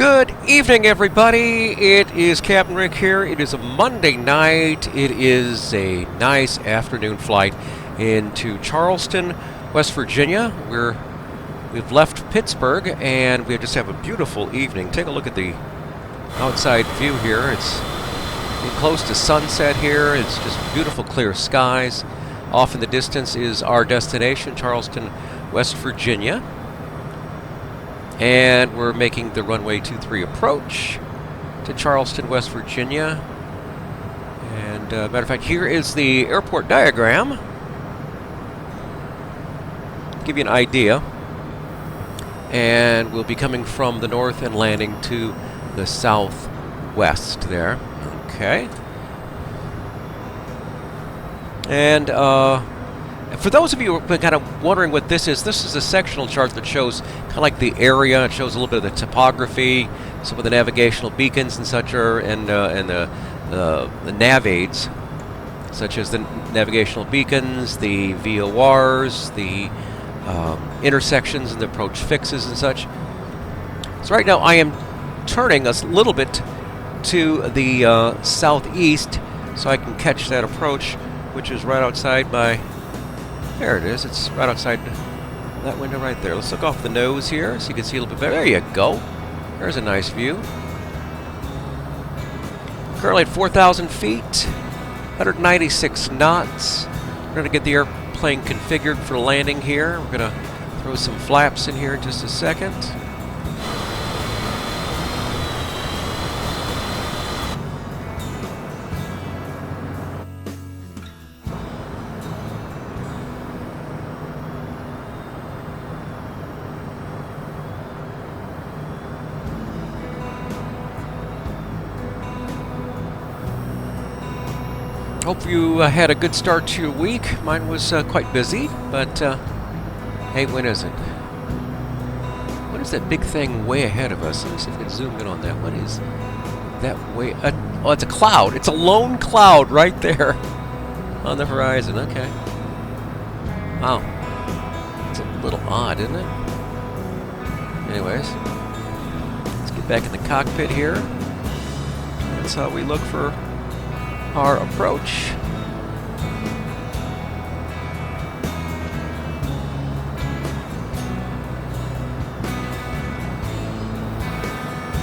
Good evening, everybody. It is Captain Rick here. It is a Monday night. It is a nice afternoon flight into Charleston, West Virginia. We've left Pittsburgh, and we just have a beautiful evening. Take a look at the outside view here. It's getting close to sunset here. It's just beautiful, clear skies. Off in the distance is our destination, Charleston, West Virginia. And we're making the runway 23 approach to Charleston, West Virginia. And matter of fact, here is the airport diagram. Give you an idea. And we'll be coming from the north and landing to the southwest there. Okay. And for those of you who are kind of wondering what this is a sectional chart that shows kind of like the area. It shows a little bit of the topography, some of the navigational beacons and such, and the nav aids, such as the navigational beacons, the VORs, the intersections and the approach fixes and such. So right now I am turning a little bit to the southeast so I can catch that approach, which is right outside my... There it is. It's right outside that window right there. Let's look off the nose here so you can see a little bit better. There you go. There's a nice view. Currently at 4,000 feet, 196 knots. We're going to get the airplane configured for landing here. We're going to throw some flaps in here in just a second. Hope you had a good start to your week. Mine was quite busy, but hey, when isn't? What is that big thing way ahead of us? Let me see if I can zoom in on that. What is that way? Oh, it's a cloud. It's a lone cloud right there on the horizon. Okay. Wow. It's a little odd, isn't it? Anyways, let's get back in the cockpit here. That's how we look for our approach.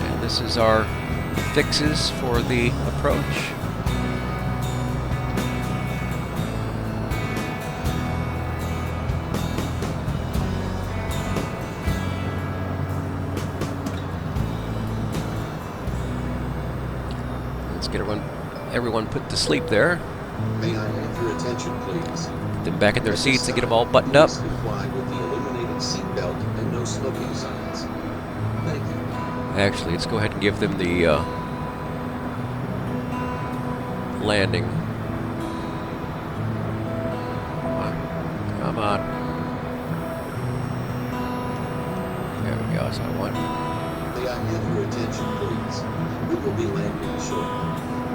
And this is our fixes for the approach. Let's get everyone put to sleep there. May I have your attention, please? Get them back in their seats and get them all buttoned up. Comply with the illuminated seatbelt and no smoking signs. Thank you. Actually, let's go ahead and give them the landing. Come on. There we go. That's what I want. May I have your attention, please? We will be landing shortly.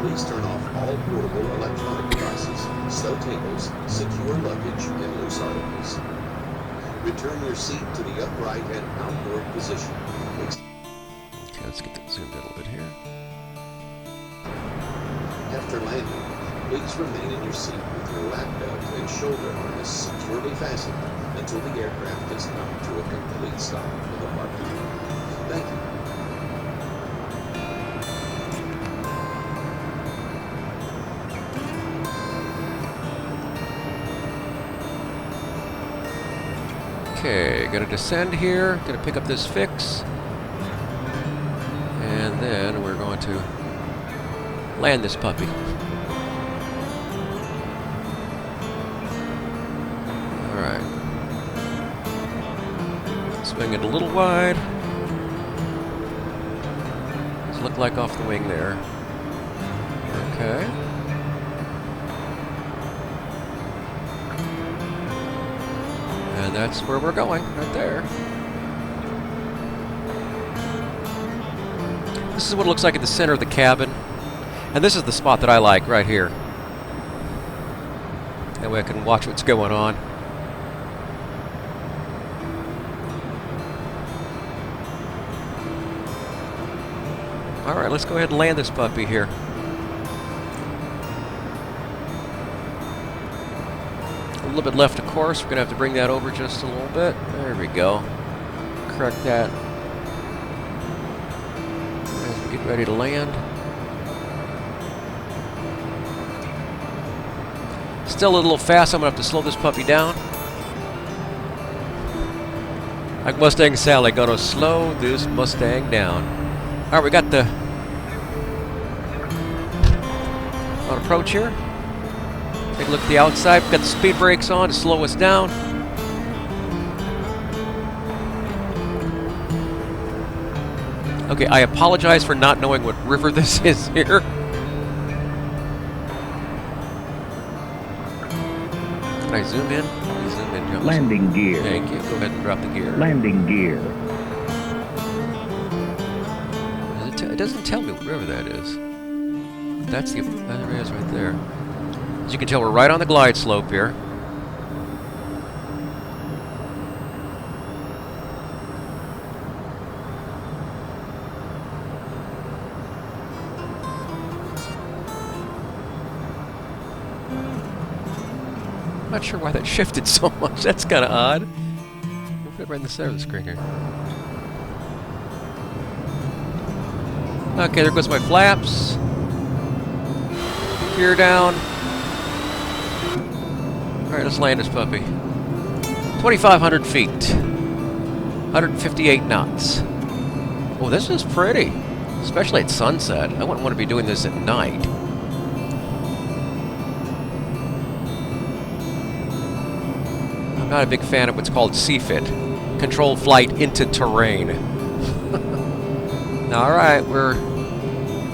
Please turn off all portable electronic devices, stow tables, secure luggage, and loose articles. Return your seat to the upright and outboard position. Okay, let's get that zoomed in a little bit here. After landing, please remain in your seat with your lap belt and shoulder harness securely fastened until the aircraft has come to a complete stop in the parking lot. Thank you. Okay, gonna descend here, gonna pick up this fix, and then we're going to land this puppy. Alright. Swing it a little wide. Does look like off the wing there. Okay. And that's where we're going, right there. This is what it looks like at the center of the cabin. And this is the spot that I like, right here. That way I can watch what's going on. All right, let's go ahead and land this puppy here. A little bit left of course. We're going to have to bring that over just a little bit. There we go. Correct that. As we get ready to land. Still a little fast. I'm going to have to slow this puppy down. Like Mustang Sally, gonna slow this Mustang down. All right, we got the on approach here. Take a look at the outside. We've got the speed brakes on to slow us down. Okay, I apologize for not knowing what river this is here. Can I zoom in? Zoom in, Jones. Landing gear. Thank you. Go ahead and drop the gear. Landing gear. It doesn't tell me what river that is. There it is right there. As you can tell, we're right on the glide slope here. I'm not sure why that shifted so much. That's kind of odd. We'll put it right in the center of the screen here. Okay, there goes my flaps. Gear down. Alright, let's land this puppy. 2,500 feet. 158 knots. Oh, this is pretty. Especially at sunset. I wouldn't want to be doing this at night. I'm not a big fan of what's called CFIT. Controlled flight into terrain. Alright, we're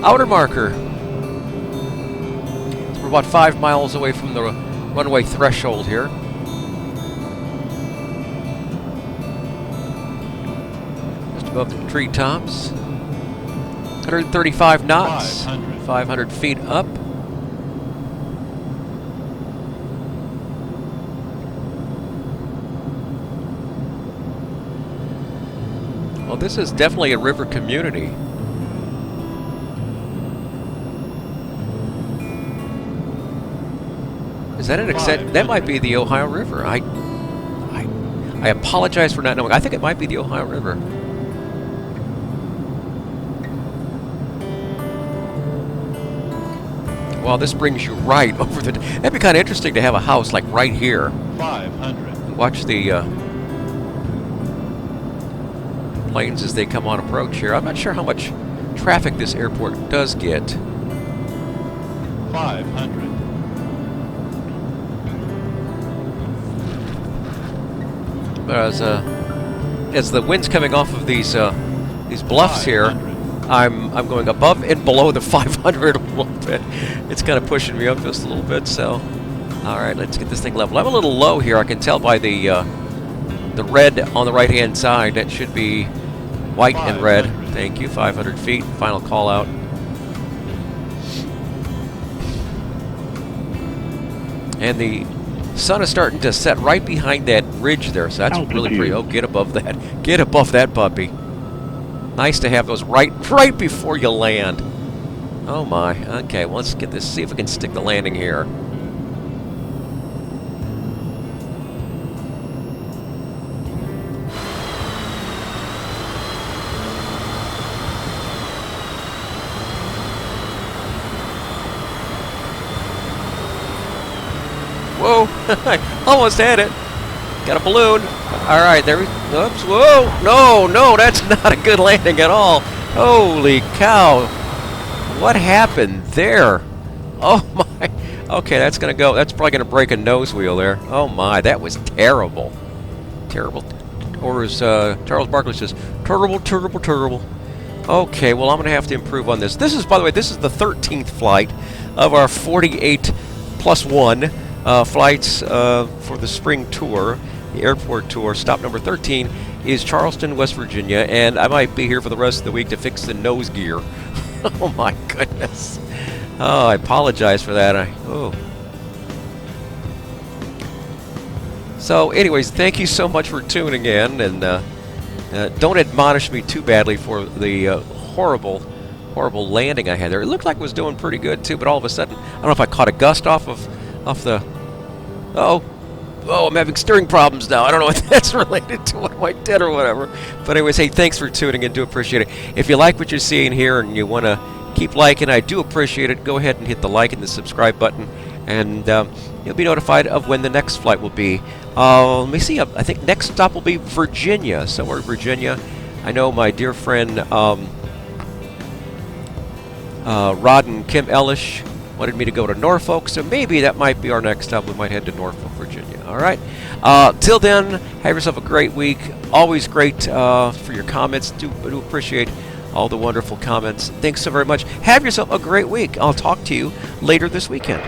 outer marker. So we're about 5 miles away from the runway threshold here. Just above the treetops. 135 knots. 500 feet up. Well, this is definitely a river community. Is that an extent? That might be the Ohio River. I apologize for not knowing. I think it might be the Ohio River. Well, this brings you right over the... That'd be kind of interesting to have a house like right here. 500. Watch the planes as they come on approach here. I'm not sure how much traffic this airport does get. 500. But as the wind's coming off of these bluffs here, I'm going above and below the 500 a little bit. It's kind of pushing me up just a little bit. So, all right, let's get this thing level. I'm a little low here. I can tell by the red on the right-hand side. That should be white and red. Thank you. 500 feet. Final call out. And the sun is starting to set right behind that ridge there, so that's really pretty. Oh, get above that. Get above that puppy. Nice to have those right before you land. Oh my. Okay, well, let's get this, see if we can stick the landing here. Whoa, I almost had it. Got a balloon. All right, there we, oops, whoa, no, that's not a good landing at all. Holy cow. What happened there? Oh my, okay, that's gonna go, that's probably gonna break a nose wheel there. Oh my, that was terrible. Terrible. Or as Charles Barkley says, terrible. Okay, well, I'm gonna have to improve on this. This is, by the way, this is the 13th flight of our 48 plus 1 flights for the spring tour, the airport tour. Stop number 13 is Charleston, West Virginia, and I might be here for the rest of the week to fix the nose gear. Oh my goodness. Oh, I apologize for that. So anyways, thank you so much for tuning in, and don't admonish me too badly for the horrible horrible landing I had there. It looked like it was doing pretty good too, but all of a sudden, I don't know if I caught a gust off the. Oh, I'm having steering problems now. I don't know what that's related to, what I did or whatever. But anyways, hey, thanks for tuning in. Do appreciate it. If you like what you're seeing here and you want to keep liking, I do appreciate it. Go ahead and hit the like and the subscribe button, and you'll be notified of when the next flight will be. Let me see. I think next stop will be Virginia, somewhere in Virginia. I know my dear friend Rod and Kim Ellish wanted me to go to Norfolk, so maybe that might be our next stop. We might head to Norfolk, Virginia. All right. Till then, have yourself a great week. Always great for your comments. Do appreciate all the wonderful comments. Thanks so very much. Have yourself a great week. I'll talk to you later this weekend.